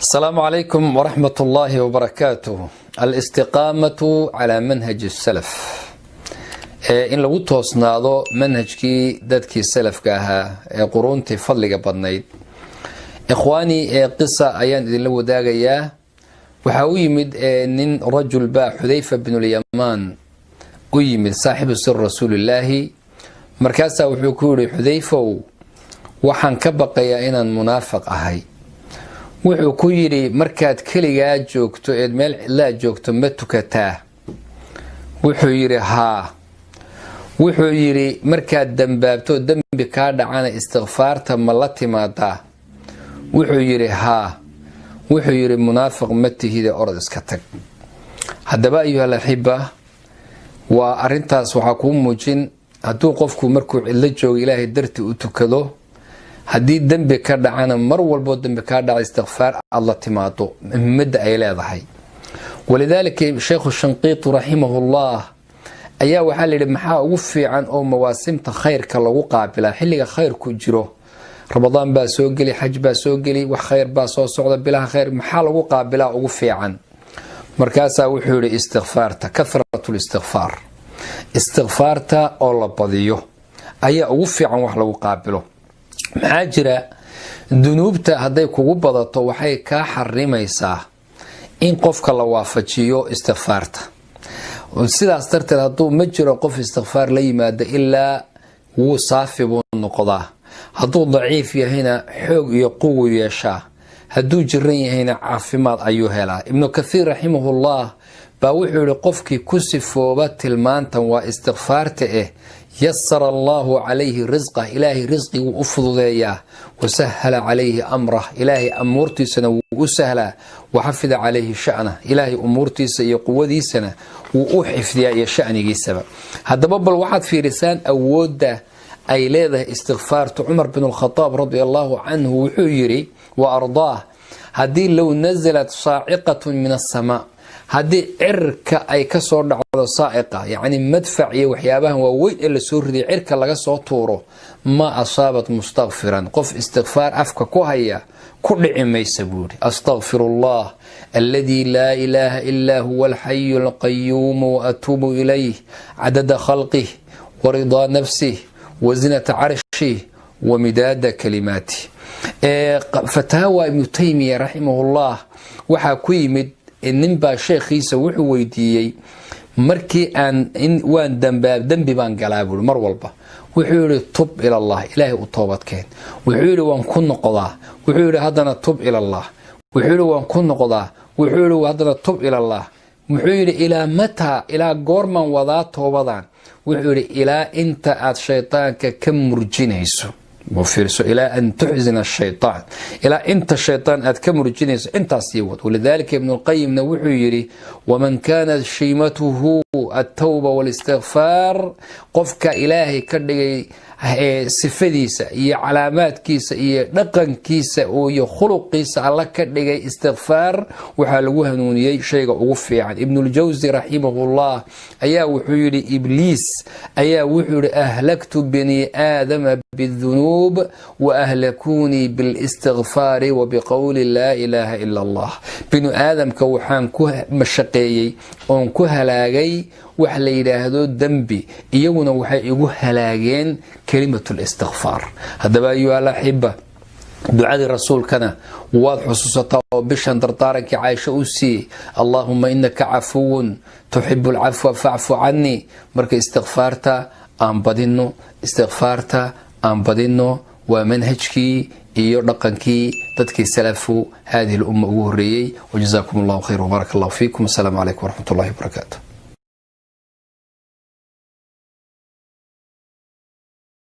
السلام عليكم ورحمة الله وبركاته. الاستقامة على منهج السلف. إن لو توصناضو منهجكي دادكي السلف كاها قرونتي فضلق بدنيد. إخواني قصة أيان إذن لو داقيا وحاويمد نين رجل با حذيفة بن اليمان ويمد صاحب سر رسول الله مركاسا وحكوري حذيفة وحان كبقيا إنان منافق أهي wuxuu ku yiri markaad kaliya joogto ee meel la joogto ma tukataa wuxuu yiri haa wuxuu yiri markaad dambaabto dambi ka dhacana istighfaarta ma la timaada wuxuu yiri haa wuxuu yiri munaafiq ma tihida orod iska tag hadaba ayuha lahiba wa arintaas waxa ku muujin haduu qofku markuu cilla joogo ilaahay darti u tukado haddii dambi ka dhacana mar walbo dambi ka dhaca istighfar Allah timaado mid ay leedahay walidaalka sheekhu shanqiiti rahimahullah ayaa waxa leeyahay maxaa ugu fiican oo mawaasimta khayrka lagu qaabila xilliga khayrku jiro ramadaan baa soo gali xaj baa soo gali wax khayr baa soo socda bilaha khayr maxaa lagu qaabila ugu fiican markaasa wuxuu yiri istighfarta kathratul istighfarta oo la badiyo ayaa ugu fiican wax lagu qaabilo maxaa jira dunuubta haday kugu badato waxay ka xarimaysaa in qofka la waafajiyo istighfarta sidaas darteed haduu ma jiro qof istighfar la yimaado ilaa wuu saafi buu noqdaa haduu daciif yahayna xoog iyo quwo yeeshaa haduu jiran yahayna caafimaad ayuu helaa ibn kathir rahimahullah baa wuxuu yiri qofkii ku sifooba tilmaantan waa istighfarta يسر الله عليه رزقه إلهي رزقه وأفضليا وسهل عليه أمره إلهي أمورتي سنة وأسهل وحفظ عليه شأنه إلهي أمورتي سيقوذي سنة وأحفظ يا شأنه السبب هذا باب الواحد في رسان أود أي لذا استغفار عمر بن الخطاب رضي الله عنه وحيري وأرضاه هذه لو نزلت صاعقة من السماء هذه عركة أي كسر على صائقة يعني مدفع وحيابها وويل اللي سوري عركة لقى صوتوره ما أصابت مستغفرا قف استغفار أفك كوهيا كل عما يسبوري أستغفر الله الذي لا إله إلا هو الحي القيوم وأتوب إليه عدد خلقه ورضا نفسه وزنة عرشه ومداد كلماته فتاوى ابن تيمية رحمه الله وحاكويمد النبا شيخ عيسى wuxuu weydiiyay markii waan dambi baan galaabul mar walba wuxuu yiri tub ila Allah ilaahi u toobadkeen wuxuu yiri waan ku noqdaa wuxuu yiri hadana tub ila Allah wuxuu yiri waan ku noqdaa wuxuu yiri hadana tub ila Allah wuxuu yiri ila mata ila goorman wadaa toobadan wuxuu yiri ila inta aad shaytaanka ka murjinayso وفرسو إلى أن تحزن الشيطان إلى أنت الشيطان أذكمر الجنس أنت سيوت ولذلك ابن القيم نوحي يري ومن كانت شيمته التوبة والاستغفار قفك إلهي كدغي صفديسا iyo calaamaadkiisa iyo dhaqankiisa iyo khuluqiisa alla ka dhigay istighfar waxa lagu hanuuniyay shayga ugu fiican ibn al-jawzi rahimahullah ayaa wuxuu yiri ibliis ayaa wuxuu yiri ahlaktu bani aadama bidhunub wa ahlakuni bil istighfar wa biqawli la ilaha illa allah bani aadamka waxaan ku mashaqeeyay oo ku halaagay wax la yiraahdo dambi iyaguna waxay igu halaageen كلمة الاستغفار هذا بقى أيها الأحبة دعاء الرسول كان واضح خصوصا بشان درطارك عايشة أسي اللهم إنك عفو تحب العفو فاعف عني مرك استغفارتا استغفارتا ومنهجكي يرقنكي تدكي سلفوا هذه الأمة وهريي وجزاكم الله خير وبارك الله فيكم السلام عليكم ورحمة الله وبركاته.